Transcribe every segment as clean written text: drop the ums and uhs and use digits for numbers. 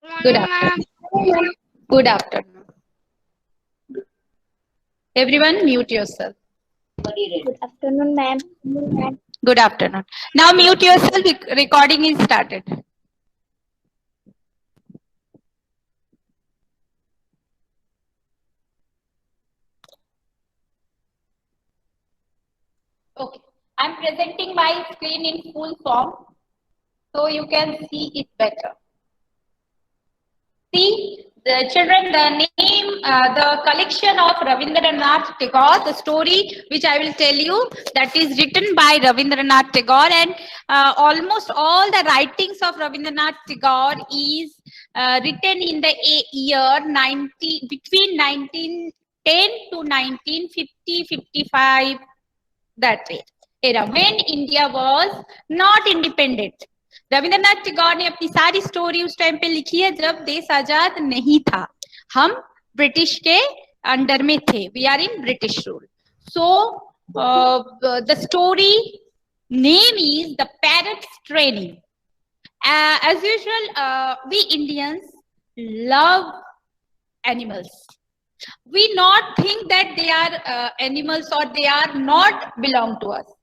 Good afternoon. Good afternoon. Everyone, mute yourself. Good afternoon, ma'am. Good afternoon. Now mute yourself. Recording is started. Okay. I'm presenting my screen in full form so you can see it better. See, the children, the collection of Rabindranath Tagore, the story which I will tell you, that is written by Rabindranath Tagore, and almost all the writings of Rabindranath Tagore is written in the year between 1910 to 1950, 55, that way era, when India was not independent. Rabindranath Tagore ने अपनी सारी story उस time पे लिखी है जब देश आजाद नहीं था, हम ब्रिटिश के अंडर में थे, we are in British rule. So the story name is the parrot's training. As usual, we Indians love animals. We not think that they are animals or they are not belong to us.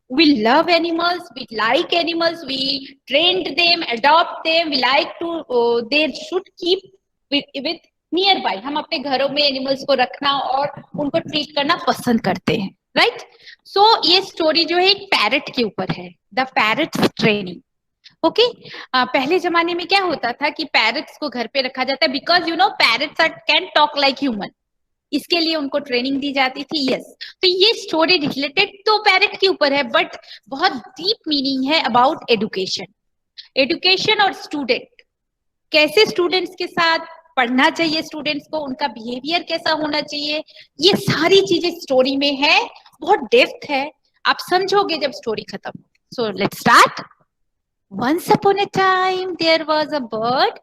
We love animals, we like animals, we trained them, adopt them, we like to they should keep with nearby. हम अपने घरों में animals को रखना और उनको treat करना पसंद करते हैं, राइट? सो ये स्टोरी जो है एक पैरट के ऊपर है, द पैरट्स ट्रेनिंग. ओके, पहले जमाने में क्या होता था कि पैरट्स को घर पे रखा जाता है because you know parrots can talk like human, इसके लिए उनको ट्रेनिंग दी जाती थी. यस, तो ये स्टोरी रिलेटेड तो पैरट के ऊपर है बट बहुत डीप मीनिंग है अबाउट एजुकेशन. एजुकेशन और स्टूडेंट, कैसे स्टूडेंट्स के साथ पढ़ना चाहिए, स्टूडेंट्स को उनका बिहेवियर कैसा होना चाहिए, ये सारी चीजें स्टोरी में है. बहुत डेप्थ है, आप समझोगे जब स्टोरी खत्म. So let's start. Once upon a time, there was a bird.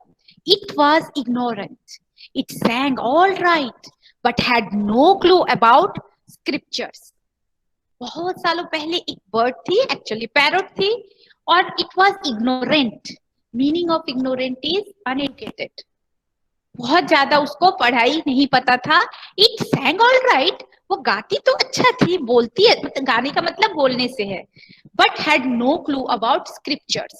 It was ignorant. It sang all right, but had no clue about scriptures. बहुत सालों पहले एक बर्ड थी, एक्चुअली पैरट थी, और it was ignorant. Meaning of ignorant is uneducated. बहुत ज्यादा उसको पढ़ाई नहीं पता था. इट सैंग ऑल राइट, वो गाती तो अच्छा थी, बोलती है, मतलब गाने का मतलब बोलने से है, but had no clue about scriptures.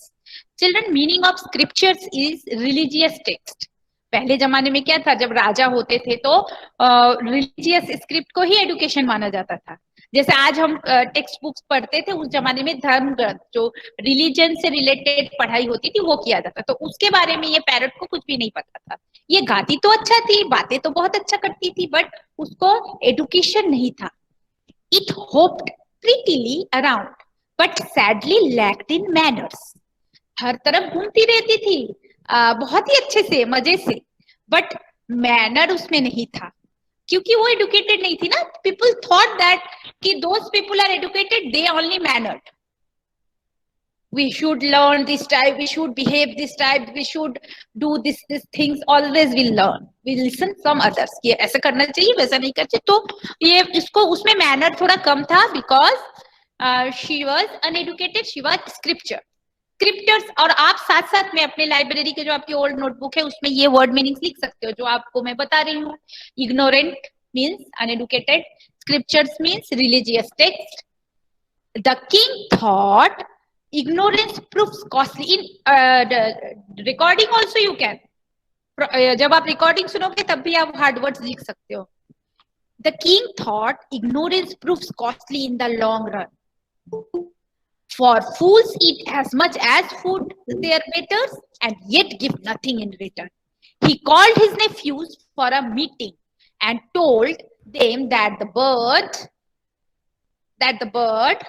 Children, meaning of scriptures is religious text. पहले जमाने में क्या था, जब राजा होते थे तो रिलीजियस स्क्रिप्ट को ही एडुकेशन माना जाता था. जैसे आज हम टेक्स्ट बुक्स पढ़ते थे, उस जमाने में धर्म ग्रंथ जो रिलीजन से रिलेटेड पढ़ाई होती थी वो किया जाता. तो उसके बारे में ये पैरट को कुछ भी नहीं पता था. ये गाती तो अच्छा थी, बातें तो बहुत अच्छा करती थी, बट उसको एडुकेशन नहीं था. It hopped prettily around but sadly lacked in manners. हर तरफ घूमती रहती थी, बहुत ही अच्छे से, मजे से, बट मैनर उसमें नहीं था क्योंकि वो एडुकेटेड नहीं थी ना. पीपल थॉट दैट कि those people are educated, they only mannered. We should learn this type, we should behave this type, we should do this things, always we learn, we listen from others कि ऐसा करना चाहिए, वैसा नहीं करना चाहिए. तो ये इसको उसमें मैनर थोड़ा कम था because she was uneducated, she was scriptures. और आप साथ साथ में अपने लाइब्रेरी के जो आपकी ओल्ड नोटबुक है उसमें ये वर्ड मीनिंग्स लिख सकते हो जो आपको मैं बता रही हूँ. Ignorant means uneducated, scriptures means religious text. The king thought ignorance proves costly. In recording also you can, जब आप रिकॉर्डिंग सुनोगे तब भी आप हार्ड वर्ड्स लिख सकते हो. The king thought ignorance proves costly in the long run. For fools eat as much as food their betters and yet give nothing in return. He called his nephews for a meeting and told them that the bird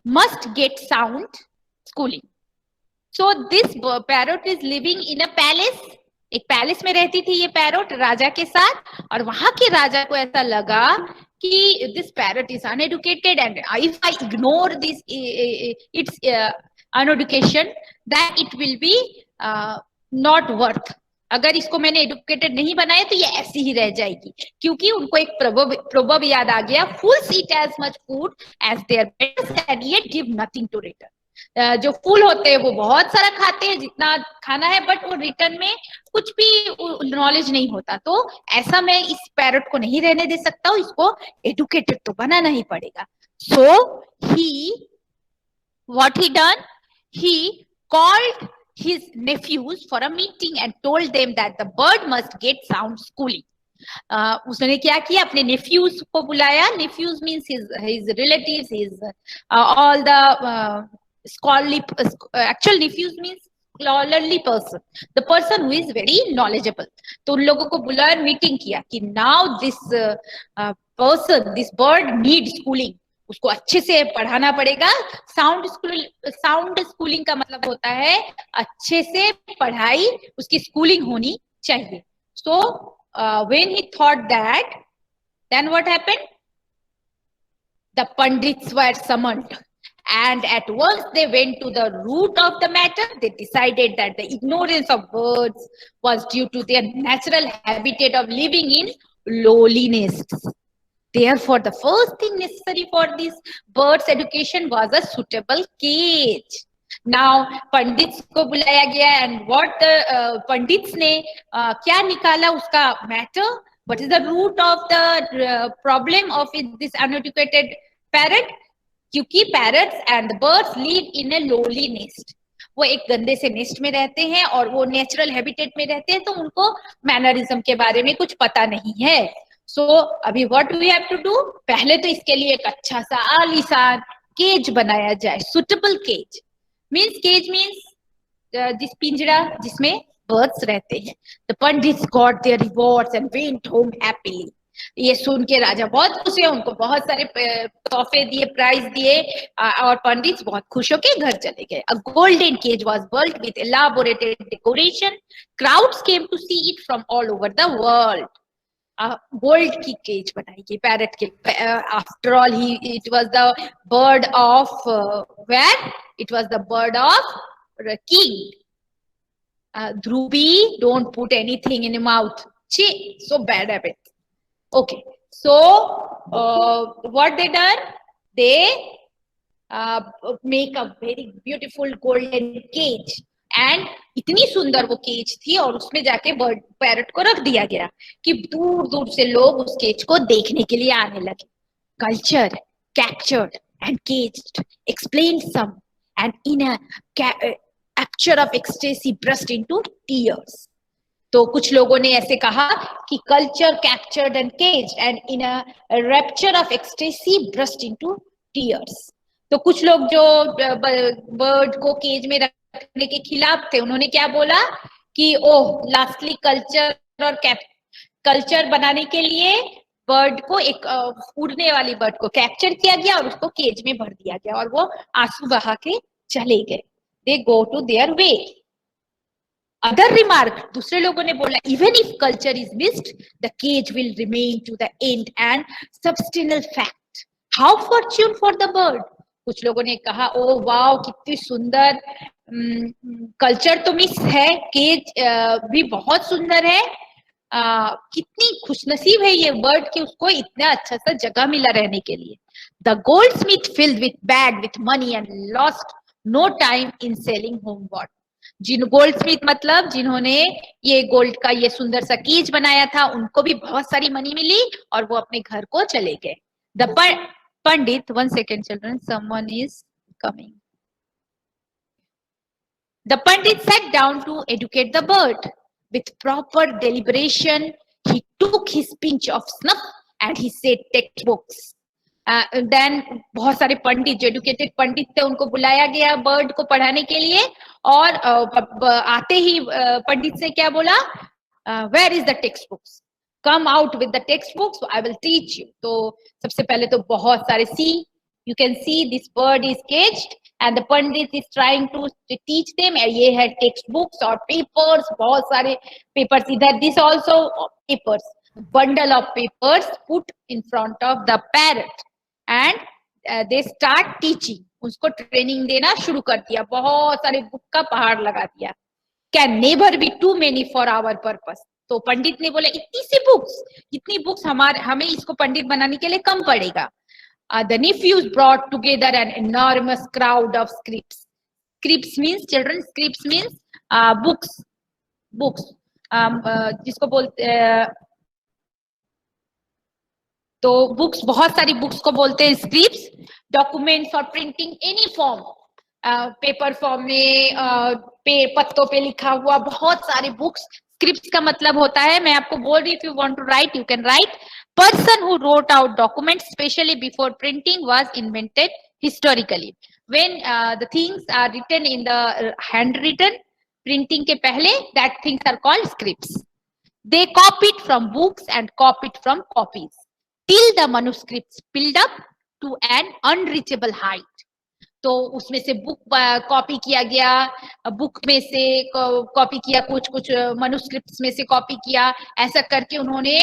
must get sound schooling. So this parrot is living in a palace. एक palace में रहती थी ये parrot राजा के साथ, और वहां के राजा को ऐसा लगा कि this parrot is uneducated and if I ignore this its uneducation that it will be not worth. अगर इसको मैंने एडुकेटेड नहीं बनाया तो ये ऐसी ही रह जाएगी. क्योंकि उनको एक प्रोवर्ब याद आ गया, fools eat as much food as their betters and yet give nothing to return. जो फूल होते हैं वो बहुत सारा खाते हैं जितना खाना है, बट वो रिटर्न में कुछ भी नॉलेज नहीं होता। तो ऐसा मैं इस पैरट को नहीं रहने दे सकता हूँ, इसको एडुकेटेड तो बनाना ही पड़ेगा। सो ही what he done, he called his nephews for a meeting and told them that the bird must get sound schooling. उसने क्या किया, अपने nephews को बुलाया. Nephews means his relatives, his all the scholarly, actual nephews means scholarly person, the person who is very knowledgeable. तो उन लोगों को बुलाया, मीटिंग किया कि now this person, this bird needs schooling. उसको अच्छे से पढ़ाना पड़ेगा. साउंड स्कूलिंग का मतलब होता है अच्छे से पढ़ाई, उसकी स्कूलिंग होनी चाहिए. So when he thought that, then what happened, the pandits were summoned and at once they went to the root of the matter. They decided that the ignorance of birds was due to their natural habitat of living in lowly nests. Therefore, the first thing necessary for this bird's education was a suitable cage. Now, Pandits को बुलाया गया, and what the Pandits ने क्या निकाला उसका matter? What is the root of the problem of this uneducated parrot? क्योंकि parrots and the birds live in a lowly nest. वो एक गंदे से नेस्ट में रहते हैं और वो नेचुरल हैबिटेट में रहते हैं, तो उनको मैनरिज्म के बारे में कुछ पता नहीं है. सो अभी what we have to do, पहले तो इसके लिए एक अच्छा सा आलीशान केज बनाया जाए. सुटेबल केज मींस जिस पिंजरा जिसमें बर्ड्स रहते हैं. The pandits got their rewards and went home happily. ये सुन के राजा बहुत खुश है, उनको बहुत सारे तोहफे दिए, प्राइज दिए, और पंडित्स बहुत खुश होकर घर चले गए. A golden cage was built with elaborated decoration. Crowds came to see it from all over the world. Gold की केज बनाई गई पैरट के. After all it was the bird of ware, it was the bird of king. Dhruvi, don't put anything in your mouth. ची, so bad habit. Okay, so what they done, they make a very beautiful golden cage, and इतनी सुंदर वो cage थी और उसमें जाके bird parrot को रख दिया गया कि दूर दूर से लोग उस केज को देखने के लिए आने लगे. Cultured, captured and caged, explained some, and in a rapture of ecstasy burst into tears. तो कुछ लोगों ने ऐसे कहा कि culture, captured and cage, and in a rapture of ecstasy burst into tears. तो कुछ लोग जो बर्ड को केज में रखने के खिलाफ थे, उन्होंने क्या बोला कि ओह, लास्टली कल्चर और कल्चर बनाने के लिए बर्ड को, एक उड़ने वाली बर्ड को कैप्चर किया गया और उसको केज में भर दिया गया और वो आंसू बहा के चले गए. They go to their way. Other remark, दूसरे लोगों ने बोला, even if culture is missed, the cage will remain to the end and substantial fact. How fortune for the bird. कुछ लोगों ने कहा, ओ वाओ, कितनी सुंदर कल्चर तो मिस है, केज भी बहुत सुंदर है, कितनी खुशनसीब है ये बर्ड कि उसको इतना अच्छा सा जगह मिला रहने के लिए. The goldsmith filled with bag with money and lost no time in selling homeward. जिन गोल्डस्मिथ मतलब जिन्होंने ये गोल्ड का ये सुंदर सा केज बनाया था, उनको भी बहुत सारी मनी मिली और वो अपने घर को चले गए. The Pandit, 1 second children, someone is coming. The pandit sat down to educate the bird. With proper deliberation, he took his pinch of snuff and he said textbooks. Then बहुत सारे पंडित, जो एडुकेटेड पंडित थे, उनको बुलाया गया बर्ड को पढ़ाने के लिए, और आते ही पंडित ने क्या बोला, where is the text books, come out with the text books, I will teach you. तो सबसे पहले तो बहुत सारे, see you can see this bird is caged and the pandit is trying to teach them. ये है टेक्स्ट बुक्स और papers, बहुत सारे पेपर्स इधर, this also papers, bundle of papers put in front of the parrot and they start teaching. उसको training देना शुरू कर दिया, बहुत सारे बुक का पहाड़ लगा दिया. Can never be too many for our purpose. तो पंडित ने बोला, इतनी बुक्स हमें इसको पंडित बनाने के लिए कम पड़ेगा. The nephews brought together an enormous crowd of scripts. Scripts means children, scripts means books, books, जिसको बोलते तो बुक्स, बहुत सारी बुक्स को बोलते हैं स्क्रिप्ट्स. डॉक्यूमेंट्स और printing any form, paper form में, पत्तों पे लिखा हुआ बहुत सारे बुक्स. स्क्रिप्ट्स का मतलब होता है, मैं आपको बोल रही हूँ, if you want to write you can write. Person who wrote out documents specially before printing was invented historically. When the things are written in the hand written, printing के पहले, that things are called scripts. They copied from books and copied from copies till the manuscripts filled up to an unreachable height. तो उसमें से book copy किया गया, book में से copy किया, कुछ कुछ मनुस्क्रिप्ट्स में से कॉपी किया, ऐसा करके उन्होंने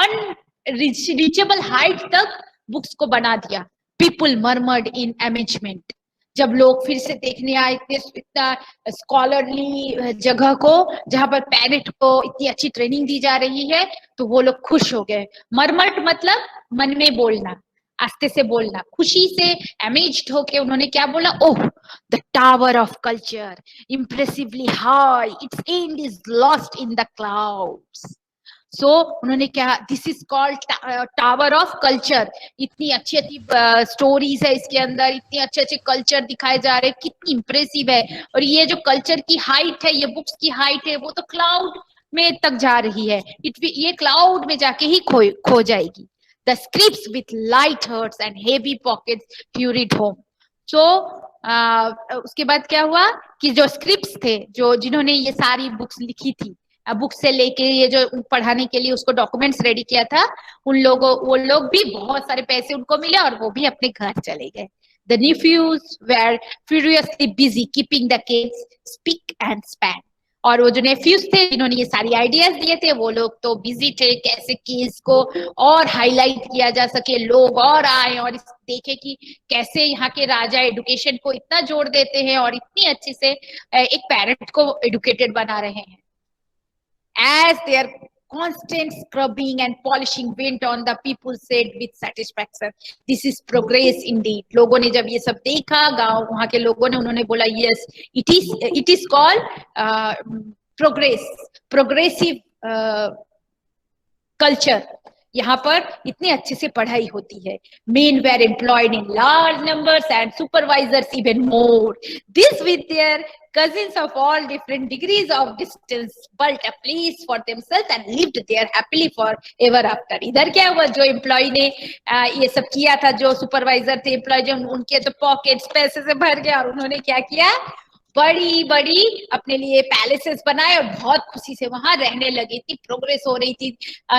अनरीचेबल हाइट तक बुक्स को बना दिया. पीपल मर्मर्ड इन अमेजमेंट. जब लोग फिर से देखने आए इतना स्कॉलरली जगह को, जहां पर पैरेट को इतनी अच्छी ट्रेनिंग दी जा रही है, तो वो लोग खुश हो गए. मर्मर्ड मतलब मन में बोलना, आस्ते से बोलना, खुशी से अमेज्ड होके उन्होंने क्या बोला, oh the tower of culture impressively high, it's end is lost in the clouds. So उन्होंने क्या, this is called tower of culture. इतनी अच्छी अच्छी स्टोरीज है इसके अंदर, इतने अच्छे अच्छे कल्चर दिखाए जा रहे हैं, कितनी इंप्रेसिव है. और ये जो कल्चर की हाइट है, ये बुक्स की हाइट है, वो तो क्लाउड में तक जा रही है. ये क्लाउड में जाके ही खो जाएगी. The scripts with light hearts and heavy pockets hurried home. So उसके बाद क्या हुआ कि जो स्क्रिप्ट्स थे, जो जिन्होंने ये सारी बुक्स लिखी थी, बुक से लेके ये जो पढ़ाने के लिए उसको डॉक्यूमेंट्स रेडी किया था, वो लोग भी बहुत सारे पैसे उनको मिले और वो भी अपने घर चले गए. The nephews were furiously busy keeping the kids spick and span. और वो जो नेफ्यूज थे जिन्होंने ये सारी आइडियाज दिए थे, वो लोग तो बिजी थे कैसे केस को और हाईलाइट किया जा सके, लोग और आए और देखे कि कैसे यहाँ के राजा एडुकेशन को इतना जोड़ देते हैं और इतनी अच्छे से एक पेरेंट को एडुकेटेड बना रहे हैं. As their constant scrubbing and polishing went on, the people said with satisfaction, this is progress indeed. लोगों ने जब ये सब देखा, गांव वहां के लोगों ने, उन्होंने बोला yes, it is called progress, progressive culture. यहाँ पर इतने अच्छे से पढ़ाई होती है. Men were employed in large numbers and supervisors even more. This with their cousins of all different degrees of distance built a place for themselves and lived there happily for ever after. इधर क्या हुआ, जो employ ने ये सब किया था, जो सुपरवाइजर थे एम्प्लॉय, जो उनके तो पॉकेट्स पैसे से भर गया और उन्होंने क्या किया, बड़ी बड़ी अपने लिए पैलेसेस बनाए और बहुत खुशी से वहां रहने लगे. इतनी प्रोग्रेस हो रही थी,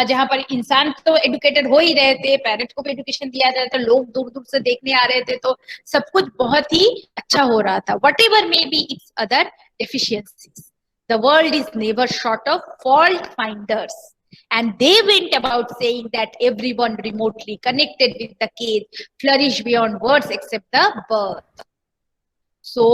जहां पर इंसान तो एडुकेटेड हो ही रहे थे, पेरेंट्स को भी एडुकेशन दिया जा रहा था, लोग दूर दूर से देखने आ रहे थे, तो सब कुछ बहुत ही अच्छा हो रहा था. What ever may be it's other deficiencies, the world is never short of fault finders, and they went about saying that everyone remotely connected with the case flourished beyond words except the birth. So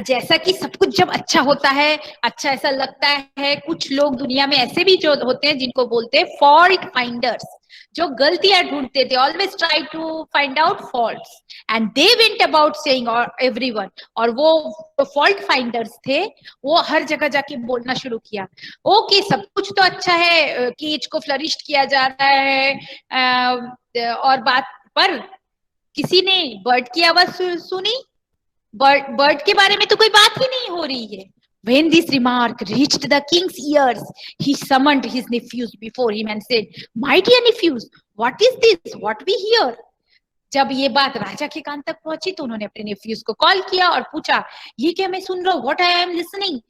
जैसा कि सब कुछ जब अच्छा होता है, अच्छा ऐसा लगता है, कुछ लोग दुनिया में ऐसे भी जो होते हैं जिनको बोलते हैं फॉल्ट फाइंडर्स, जो गलतियां ढूंढते थे, always try to find out faults, and they went about saying everyone, और वो फॉल्ट फाइंडर्स थे, वो हर जगह जाके बोलना शुरू किया, ओके सब कुछ तो अच्छा है, केज को फ्लरिश किया जा रहा है, और बात पर किसी ने बर्ड की आवाज सुनी, बर्ड के बारे में तो कोई बात ही नहीं हो रही है. When this remark reached the king's ears, he summoned his nephews before him and said, "My dear nephews, what is this? What we hear?" जब ये बात राजा के कान तक पहुंची तो उन्होंने अपने नेफ्यूज को कॉल किया और पूछा, ये क्या मैं सुन रहा हूँ, व्हाट आई एम लिसनिंग.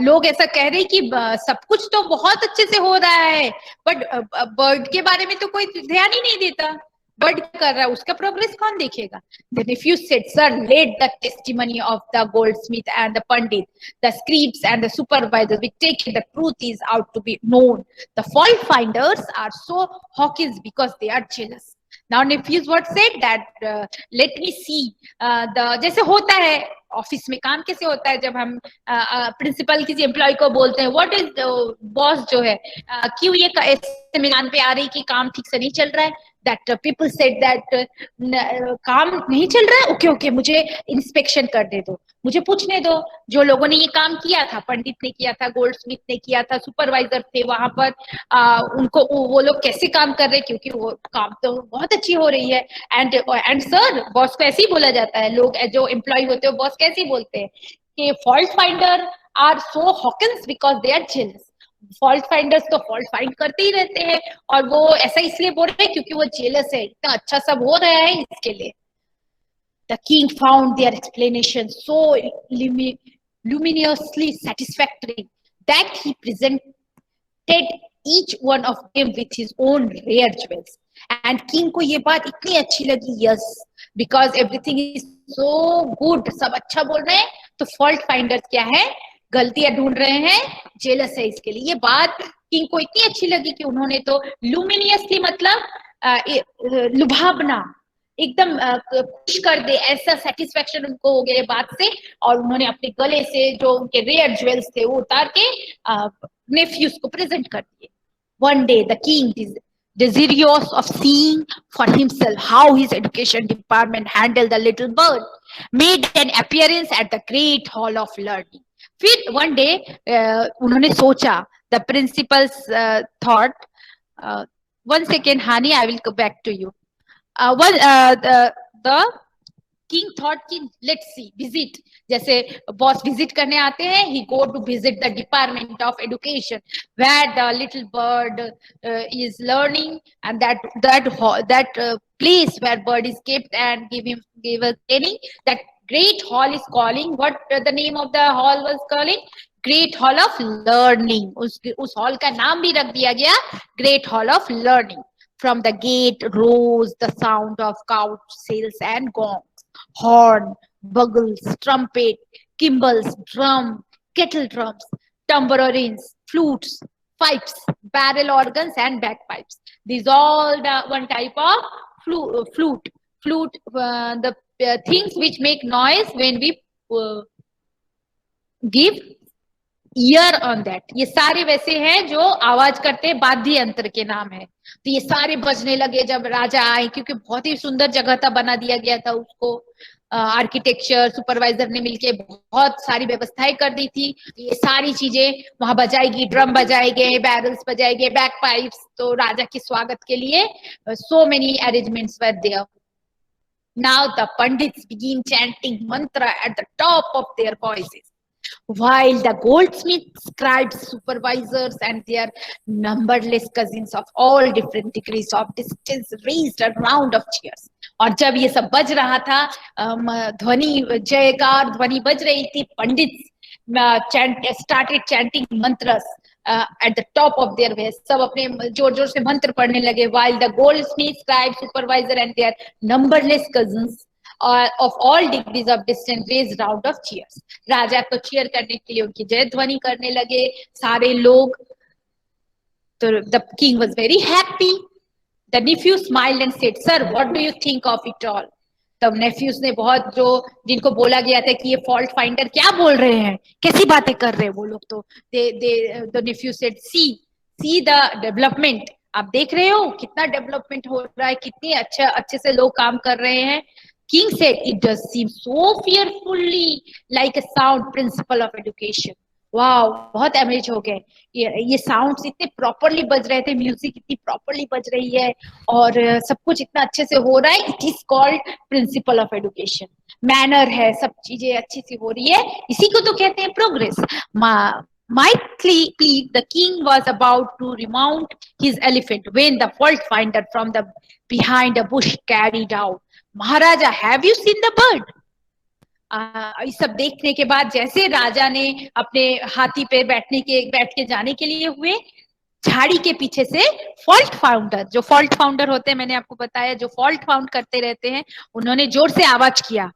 लोग ऐसा कह रहे कि सब कुछ तो बहुत अच्छे से हो रहा है, बट बर्ड के बारे में तो कोई ध्यान ही नहीं देता, बर्ड कर रहा है, उसका प्रोग्रेस कौन देखेगा. The nephews said, "Sir, let the testimony of the goldsmith and the pandit, the scribes and the supervisors be taken. The truth is out to be known. The fault finders are so hawkish because they are jealous." Now nephews what said that let me see the, जैसे होता है office में काम कैसे होता है, जब हम प्रिंसिपल किसी एम्प्लॉय को बोलते हैं, व्हाट इज बॉस जो है, क्यों ये ऐसे मैदान पे आ रही कि काम ठीक से नहीं चल रहा है, that people said that काम नहीं चल रहा है, ओके मुझे इंस्पेक्शन कर दे दो, मुझे पूछने दो जो लोगों ने ये काम किया था, पंडित ने किया था, गोल्ड स्मिथ ने किया था, सुपरवाइजर थे वहां पर, उनको वो लोग कैसे काम कर रहे हैं, क्योंकि वो काम तो बहुत अच्छी हो रही है। एंड सर, बॉस को ऐसे ही बोला जाता है, लोग जो एम्प्लॉय होते हैं बॉस कैसे ही बोलते हैं कि fault finder are so hawkins because they are jealous. Fault finders तो फॉल्ट फाइंड करते ही रहते हैं, और वो ऐसा इसलिए बोल रहे हैं क्योंकि वो जेलस है, इतना अच्छा सब हो रहा है इसके लिए। The king found their explanation so luminously satisfactory that he presented each one of them with his own rare jewels. And king को ये बात इतनी अच्छी लगी, yes, because everything is so good, सब अच्छा बोल रहे हैं, तो fault finders क्या है, गलतियां ढूंढ रहे हैं, जेलस है इसके लिए। ये बात किंग को इतनी अच्छी लगी कि उन्होंने तो लुमिनियसली मतलब लुभावना, एकदम खुश कर दे, ऐसा सेटिस्फेक्शन उनको हो गया बात से, और उन्होंने अपने गले से जो उनके रेयर ज्वेल्स थे वो उतार के नेफ्यूज को प्रेजेंट कर दिए। One day the king, desirous of seeing for himself how his education department handled the little bird, made an appearance at the great hall of learning. फिर one day उन्होंने सोचा, the principals thought, one second honey, I will go back to you. The king thought कि let's see, visit, जैसे boss visit करने आते हैं, he go to visit the department of education where the little bird is learning, and that place where bird is kept and give us training, that great hall is calling, what the name of the hall was calling, great hall of learning. उस hall का नाम भी रख दिया गया great hall of learning. From the gate rose the sound of couch sails and gongs, horn, bugles, trumpet, cymbals, drum, kettle drums, tambourines, flutes, pipes, barrel organs, and bagpipes. These all the one type of flute. Flute, the things which make noise when we give year on that, ये सारे वैसे हैं जो आवाज करते हैं, वाद्य यंत्र के नाम है। तो ये सारे बजने लगे जब राजा आए, क्योंकि बहुत ही सुंदर जगह था, बना दिया गया था उसको, आर्किटेक्चर सुपरवाइजर ने मिलके बहुत सारी व्यवस्थाएं कर दी थी। ये सारी चीजें वहां बजाएगी, ड्रम बजाए गए, बैरल्स बजाए गए, बैक पाइप्स, तो राजा के स्वागत के लिए so many arrangements were there. Now the pandits begin chanting mantra at the top of their voices, while the goldsmiths, scribes, supervisors, and their numberless cousins of all different degrees of distance raised a round of cheers. और जब ये सब बज रहा था, ध्वनि, जयकार ध्वनि बज रही थी, पंडित started chanting mantras at the top of their voice, सब अपने जोर जोर से मंत्र पढ़ने लगे, while the goldsmiths, scribes, supervisor, and their numberless cousins of all degrees of distance raised round of cheers. राजा को cheer करने के लिए उनकी जय ध्वनि करने लगे सारे लोग। तो the king was very happy. The nephew smiled and said, "Sir, what do you think of it all?" तब nephews ने बहुत, जो जिनको बोला गया था कि ये fault finder क्या बोल रहे हैं, कैसी बातें कर रहे हैं वो लोग, तो the nephew said, see the development. आप देख रहे हो कितना डेवलपमेंट हो रहा है, कितने अच्छे से लोग काम कर रहे हैं। King said, "It does seem so fearfully like a sound principle of education." Wow, बहुत अमेज हो गए, ये साउंड्स इतने प्रॉपरली बज रहे थे, म्यूजिक इतनी प्रॉपरली बज रही है, और सब कुछ इतना अच्छे से हो रहा है। It is called principle of education, manner है, सब चीजें अच्छी सी हो रही है, इसी को तो कहते हैं progress. Mightily pleased, the king was about to remount his elephant when the fault finder from the behind a bush carried out, "Maharaja, have you seen the bird?" इस सब देखने के बाद जैसे राजा ने अपने हाथी पे बैठ के जाने के लिए हुए, झाड़ी के पीछे से फॉल्ट फाउंडर, जो फॉल्ट फाउंडर होते हैं, मैंने आपको बताया, जो फॉल्ट फाउंड करते रहते हैं, उन्होंने जोर से आवाज किया,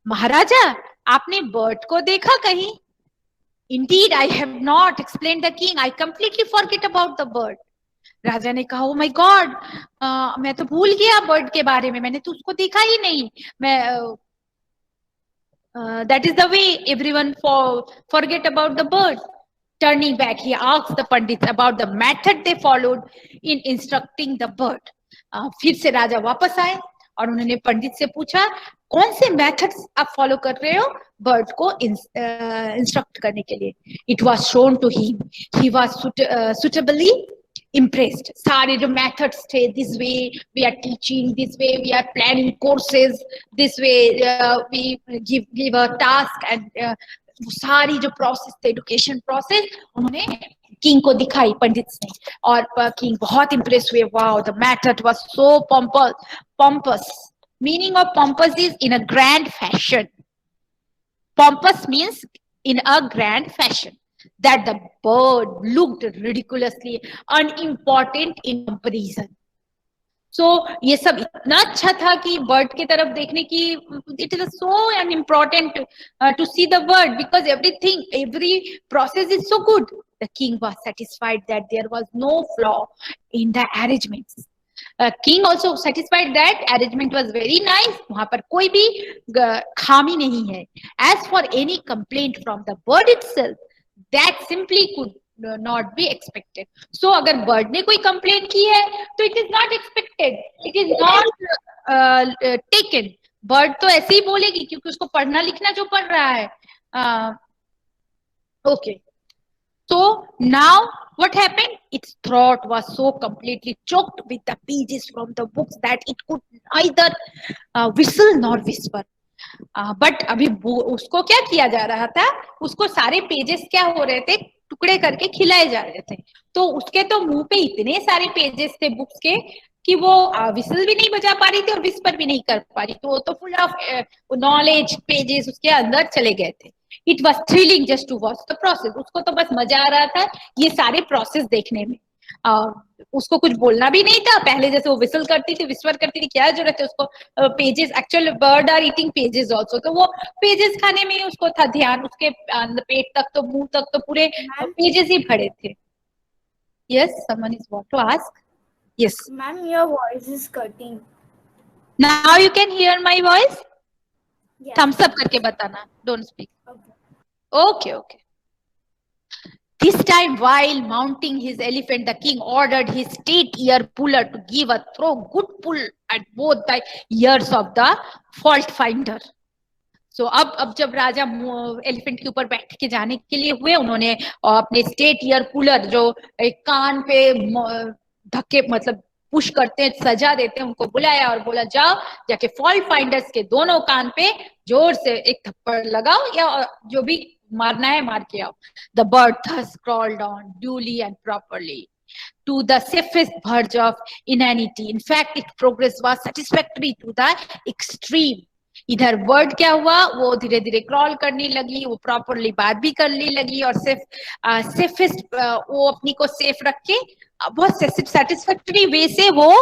"महाराजा, आपने बर्ड को देखा कहीं?" "Indeed, I have not," explained the king. "I completely forget about the bird." राजा ने कहा, "ओ माय गॉड, मैं तो भूल गया बर्ड के बारे में, मैंने तो उसको देखा ही नहीं। मैं that is the way everyone forget about the bird." Turning back, he asked the pandits about the method they followed in instructing the bird. फिर से राजा वापस आए और उन्होंने पंडित से पूछा कौन से मेथड्स आप फॉलो कर रहे हो बर्ड को इंस्ट्रक्ट करने के लिए. It was shown to him. He was suitably impressed. सारे जो methods थे, this way we are teaching, this way we are planning courses, this way we give a task and सारी जो process थे, education process, उन्होंने king को दिखाई पंडित ने और किंग बहुत impressed हुए. Wow, the method was so pompous. Meaning of pompous is in a grand fashion. Pompous means in a grand fashion. That the bird looked ridiculously unimportant in comparison. So ये सब इतना अच्छा था कि bird की तरफ देखने की. It is so unimportant to see the bird because every process is so good. The king was satisfied that there was no flaw in the arrangements. King also satisfied that arrangement was very nice. वहाँ पर कोई भी खामी नहीं है. As for any complaint from the bird itself, that simply could not be expected. So अगर bird ने कोई complaint की है तो it is not expected, it is not taken. Bird तो ऐसे ही बोलेगी क्योंकि उसको पढ़ना लिखना जो पढ़ रहा है. Okay, so now what happened? Its throat was so completely choked with the pages from the books that it could neither whistle nor whisper. But अभी उसको क्या किया जा रहा था, उसको सारे पेजेस क्या हो रहे थे, टुकड़े करके खिलाए जा रहे थे. तो उसके तो मुंह पे इतने सारे पेजेस थे बुक्स के कि वो विसल भी नहीं बजा पा रही थी और विस्पर भी नहीं कर पा रही. तो वो तो फुल ऑफ नॉलेज पेजेस उसके अंदर चले गए थे. It was thrilling just to watch the process. उसको तो बस मजा आ रहा था ये सारे प्रोसेस देखने में. उसको कुछ बोलना भी नहीं था. पहले जैसे वो विसल करती थी, विस्पर करती थी, क्या जरूरत है उसको. Pages, actual bird are eating pages also, तो वो पेजेस खाने में ही उसको था ध्यान. उसके पेट तक तो मुंह तक तो पूरे पेजेस ही भरे थे. Yes, someone is want to ask. Yes Ma'am, your voice is cutting. Now you can hear my voice. Yeah. Thumbs up करके बताना, don't speak. Okay. Okay. This time, while mounting his elephant, the king ordered his state ear puller to give a good pull at both the ears of the fault finder. So अब जब राजा elephant के ऊपर बैठ के जाने के लिए हुए, उन्होंने अपने स्टेट ईयर पुलर जो एक कान पे धक्के मतलब पुश करते हैं, सजा देते हैं, उनको बुलाया और बोला जाओ जाके फॉल्ट फाइंडर्स के दोनों कान पे जोर से एक थप्पड़ लगाओ या जो भी मारना है मार के आओ. The bird thus crawled on duly and properly to the safest verge of inanity. In fact, its progress was satisfactory to the extreme. इधर बर्ड क्या हुआ, वो धीरे धीरे क्रॉल करने लगी, वो प्रॉपरली बात भी करने लगी और सेफेस्ट वो अपनी को सेफ रख के बहुत सेटिस्फैक्टरी वे से वो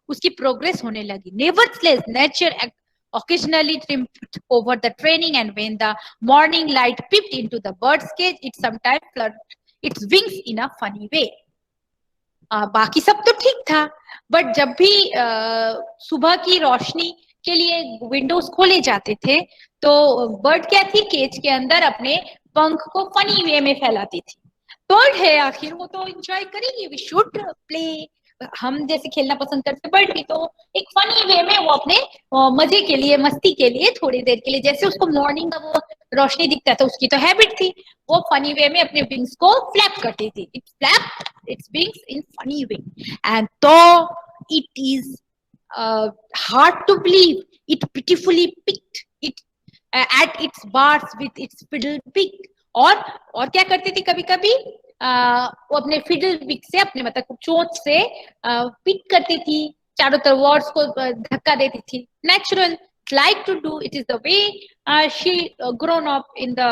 उसकी प्रोग्रेस होने लगी. Nevertheless, nature occasionally tripped over the training, and when the morning light peeped into the bird's cage, it sometimes fluttered its wings in a funny way. बाकी सब तो ठीक था, बट जब भी सुबह की रोशनी के लिए विंडोज खोले जाते थे तो बर्ड क्या थी, केज के अंदर अपने पंख को फनी वे में फैलाती थी. बर्ड है आखिर, वो तो एंजॉय करेगी. We should play. हम जैसे खेलना पसंद करते, बर्ड भी तो एक फनी वे में वो अपने मजे के लिए, मस्ती के लिए, थोड़ी देर के लिए, जैसे उसको मॉर्निंग का वो रोशनी दिखता था, उसकी तो हैबिट थी, वो फनी वे में अपने विंग्स को फ्लैप करती थी. It flap its wings in funny way, and तो it is hard to believe, it pitifully picked it at its bars with its fiddle pick. और क्या करती थी, कभी कभी वो अपने फिडल पिक से, अपने मतलब चोंच से पिक करती थी, चारों तरफ वर्ड्स को धक्का देती थी. Natural, like to do, it is the way she grown up in the,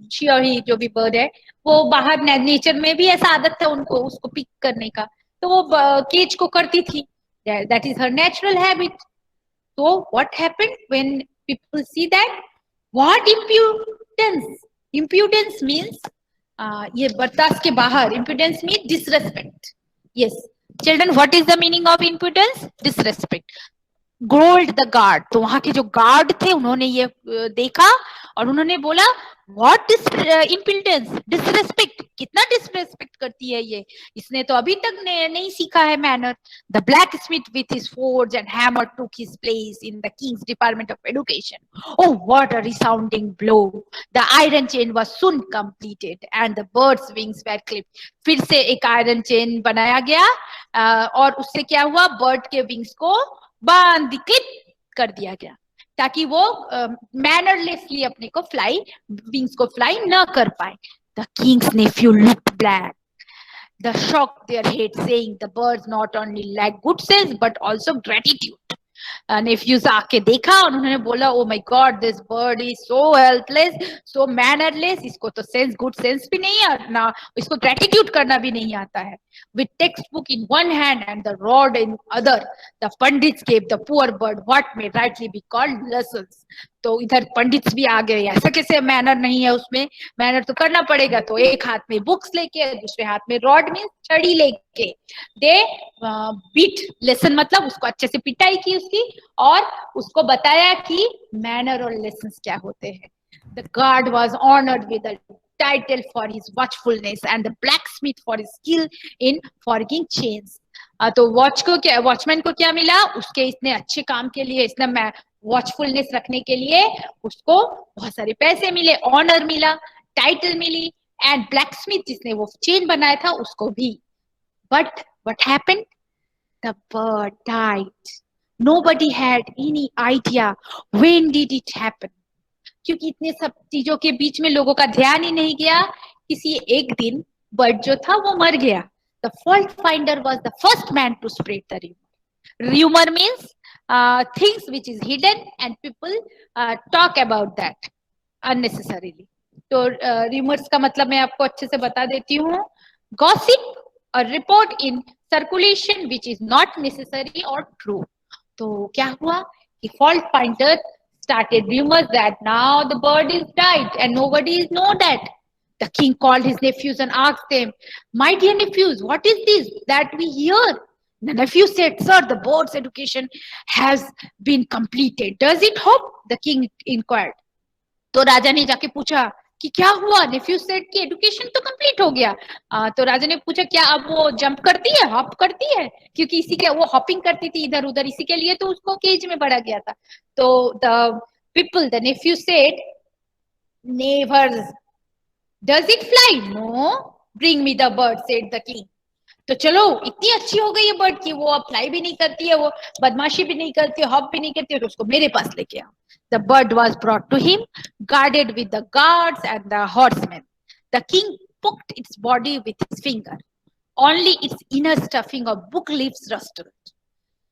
she और he जो भी बर्ड है, वो बाहर नेचर में भी ऐसा आदत था उनको उसको पिक करने का, तो वो केज को करती थी. That is her natural habit. So what happened when people see that? What impudence? Impudence means ये बर्दाश्त के बाहर. Impudence means disrespect. Yes, children, what is the meaning of impudence? Disrespect. Growled the guard, तो वहां के जो guard थे उन्होंने ये देखा और उन्होंने बोला व्हाट इम्पिडेंस, डिसरेस्पेक्ट, कितना डिसरेस्पेक्ट करती है ये, इसने तो अभी तक नहीं सीखा है manner. The black Smith with his forge and hammer took his place in the Kings department of education. Oh what a resounding blow, the iron chain was soon completed and the birds wings were clipped. फिर से एक iron chain बनाया गया और उससे क्या हुआ, bird के विंग्स को बांध क्लिप कर दिया गया ताकि वो मैनरलेसली अपने को फ्लाई, विंग्स को फ्लाई न कर पाए। The king's nephew looked black, the shock their head saying the birds not only lack good sense but also gratitude. Nephews आके देखा और उन्होंने बोला oh my god this bird is so helpless, so mannerless, इसको तो sense, good sense भी नहीं है ना, इसको ग्रेटिट्यूड करना भी नहीं आता है। With textbook in one hand and the rod in other, the pandits gave the poor bird what may rightly be called lessons. तो इधर पंडित्स भी आ गए, ऐसा कैसे मैनर नहीं है उसमें, मैनर तो करना पड़ेगा। तो एक हाथ में बुक्स लेके दूसरे हाथ में रॉड में छड़ी लेके दे बीट लेसन, मतलब उसको अच्छे से पिटाई की उसकी और उसको बताया कि मैनर और लेसन्स क्या होते हैं। The guard was honored with a title for his watchfulness and the blacksmith for his skill in forging chains. तो वॉचमैन को क्या मिला, उसके इतने अच्छे काम के लिए, इसने वॉचफुलनेस रखने के लिए उसको बहुत सारे पैसे मिले, ऑनर मिला, टाइटल मिली, एंड ब्लैकस्मिथ जिसने वो चेन बनाया था उसको भी। But what happened, the bird died, nobody had any idea when did it happen, क्योंकि इतने सब चीजों के बीच में लोगों का ध्यान ही नहीं गया। किसी एक दिन बर्ड जो था वो मर गया। The fault finder was the first man to spread the rumour. Rumour means things which is hidden and people talk about that unnecessarily. तो रूमर्स का मतलब मैं आपको अच्छे से बता देती हूँ, गॉसिप और report in circulation which is not necessary और ट्रू। तो क्या हुआ कि fault finder started rumors that now the bird is died and nobody know that. The king called his nephews and asked them, my dear nephews, what is this that we hear? The nephew said, sir, the bird's education has been completed. Does it hope? The king inquired. तो राजा ने जाके पूछा कि क्या हुआ, Neiphiu said कि education तो complete हो गया। तो राजा ने पूछा क्या अब वो जंप करती है, हॉप करती है, क्योंकि इसी के वो हॉपिंग करती थी इधर उधर, इसी के लिए तो उसको केज में पड़ा गया था। तो the people, the nephew said never, does it fly, no, bring me the bird, said the king. तो चलो इतनी अच्छी हो गई है बर्ड की, वो अब फ्लाई भी नहीं करती है, वो बदमाशी भी नहीं करती है, हॉप भी नहीं करती है, तो उसको मेरे पास लेके आओ। The bird was brought to him, guarded with the guards and the horsemen. The king poked its body with his finger. Only its inner stuffing of book leaves rusted.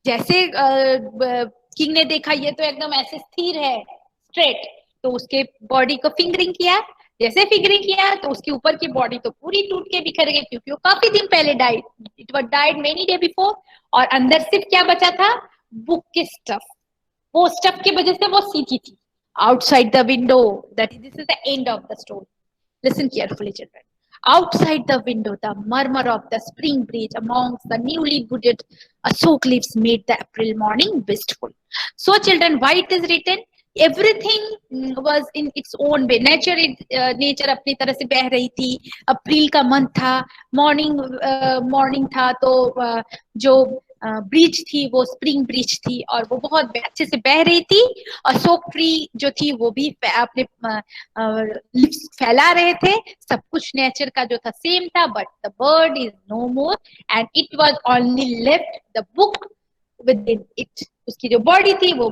जैसे किंग ने देखा ये तो एकदम ऐसे स्थिर है, स्ट्रेट, तो उसके बॉडी को फिंगरिंग किया। जैसे फिंगरिंग किया तो उसके ऊपर की बॉडी तो पूरी टूट के बिखर गई, क्योंकि वो काफी दिन पहले died, it was died many day before. और अंदर सिर्फ क्या बचा था, बुक के स्टफ, वो स्टफ की वजह से वो सीखी थी। Outside the window, that this is the end of the story, listen carefully children. Outside the window, the murmur of the spring breeze amongst the newly budded Asok leaves made the April morning wistful. So, children, why it is written? Everything was in its own way. Nature अपनी तरह से बह रही थी। अप्रैल का month था, morning था, तो जो ब्रिज थी वो स्प्रिंग ब्रिज थी और वो बहुत अच्छे से बह रही थी। अशोक ट्री जो थी वो भी अपने लिप्स फैला रहे थे। सब कुछ नेचर का जो था सेम था, but the bird is no more and it was only left the book with in it. उसकी जो बॉडी थी वो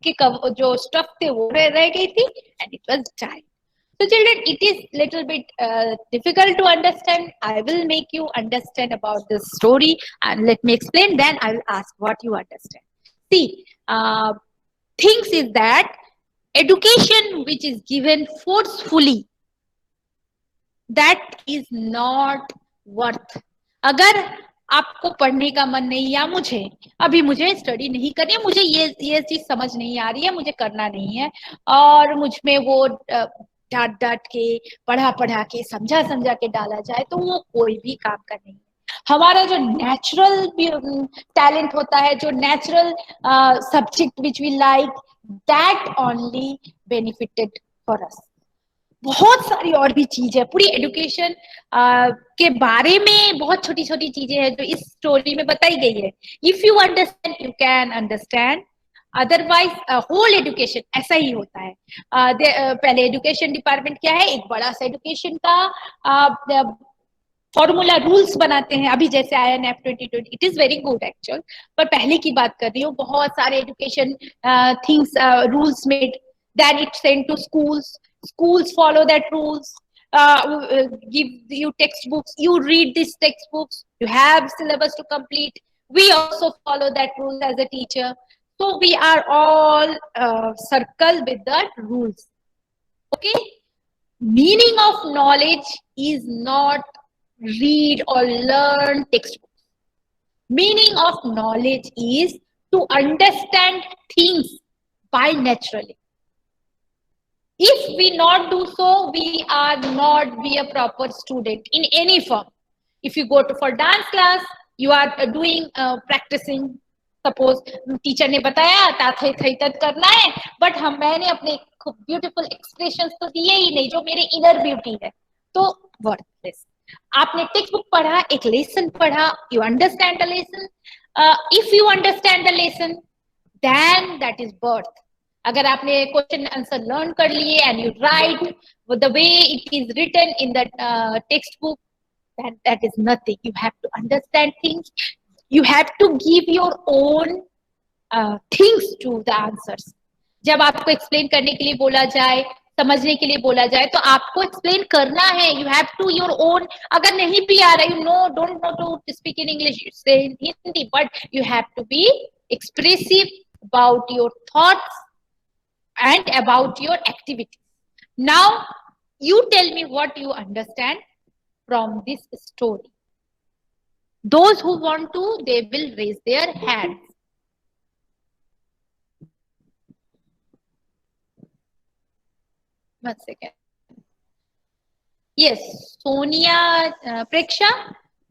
के जो स्टफ थे वो रह गई थी and it was died. So children, it is little bit difficult to understand. I will make you understand about this story and let me explain, then I will ask what you understand. See, things is that education which is given forcefully, that is not worth. अगर आपको पढ़ने का मन नहीं, या मुझे study नहीं करनी, मुझे ये चीज समझ नहीं आ रही है, मुझे करना नहीं है, और मुझ में वो डांट के पढ़ा के समझा के डाला जाए, तो वो कोई भी काम का नहीं है। हमारा जो नेचुरल टैलेंट होता है, जो natural subject which we like, that only benefited for us. बहुत सारी और भी चीज है, पूरी एजुकेशन के बारे में बहुत छोटी छोटी चीजें हैं जो इस स्टोरी में बताई गई है। If you understand you can understand, otherwise whole education ऐसा ही होता है। पहले एजुकेशन डिपार्टमेंट क्या है, एक बड़ा सा एजुकेशन का फॉर्मूला रूल्स बनाते हैं, अभी जैसे आया NAP 2020, it is very good actual, पर पहले की बात कर रही हूँ, बहुत सारे education things rules made, then it send to schools follow that rules, give you textbooks, you read these textbooks, you have syllabus to complete, we also follow that rules as a teacher, so we are all circle with that rules. Okay, meaning of knowledge is not read or learn textbooks. Meaning of knowledge is to understand things by naturally. If we not do so, we are not be a proper student in any form. If you go to for dance class, you are doing practicing. Suppose teacher ने बताया ताथे थैतत करना है, but मैंने अपने खूब beautiful expressions तो दिए ही नहीं, जो मेरे इनर ब्यूटी है, तो वर्थलेस। आपने टेक्स्ट बुक पढ़ा, एक लेसन पढ़ा, you understand the lesson, if you understand the lesson then that is birth. अगर आपने क्वेश्चन आंसर लर्न कर लिए and you write the way it is written in the text book, that is nothing. You have to understand things, you have to give your own things to the answers. जब आपको explain करने के लिए बोला जाए, समझने के लिए बोला जाए, तो आपको एक्सप्लेन करना है, you have to your own. अगर नहीं भी आ रहा, you know, don't know to speak in English, say in Hindi, but you have to be expressive about your thoughts and about your activities. Now you tell me what you understand from this story. Those who want to, they will raise their hands. One second. Yes, Sonia, Preksha,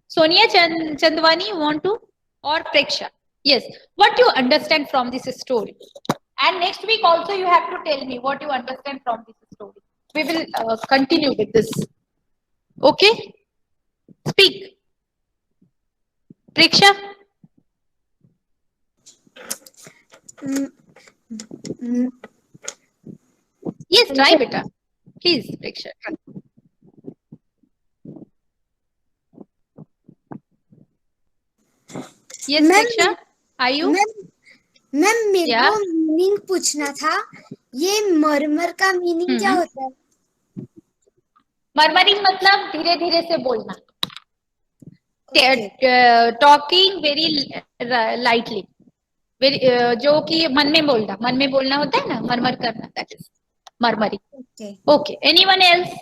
Sonia Chandwani, you want to, or Preksha? Yes, what you understand from this story? And next week also you have to tell me what you understand from this story. We will continue with this. Okay? Speak. Preksha? Yes, try beta. Please, Preksha. Yes, Preksha, are you? Ma'am मेरे को meaning पूछना था, ये मरमर का meaning क्या होता है? Murmuring मतलब धीरे धीरे से बोलना, टॉकिंग वेरी लाइटली, जो कि मन में बोलना होता है ना, मरमर करना, that is murmuring. Okay, anyone else?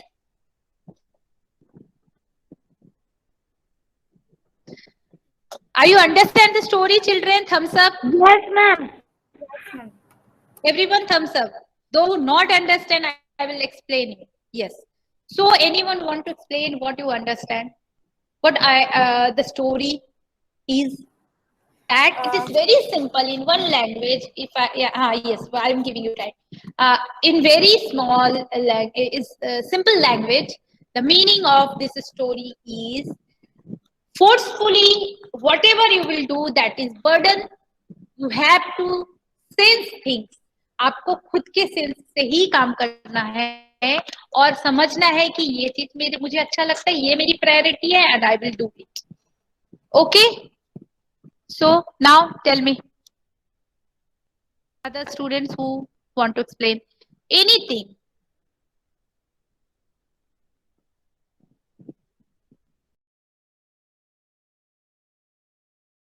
Are you understand the story, children? Thumbs up. Yes, ma'am. Everyone thumbs up. Those who not understand, I will explain it. Yes. So anyone want to explain what you understand? What the story is? And it is very simple in one language. If I yes, I am giving you time. In very small simple language, the meaning of this story is forcefully whatever you will do, that is burden. You have to sense things. आपको खुद के sense से ही काम करना है और समझना है कि ये चीज मुझे अच्छा लगता है, ये मेरी प्रायोरिटी है, and I will do it. Okay? So now tell me, other students who want to explain anything.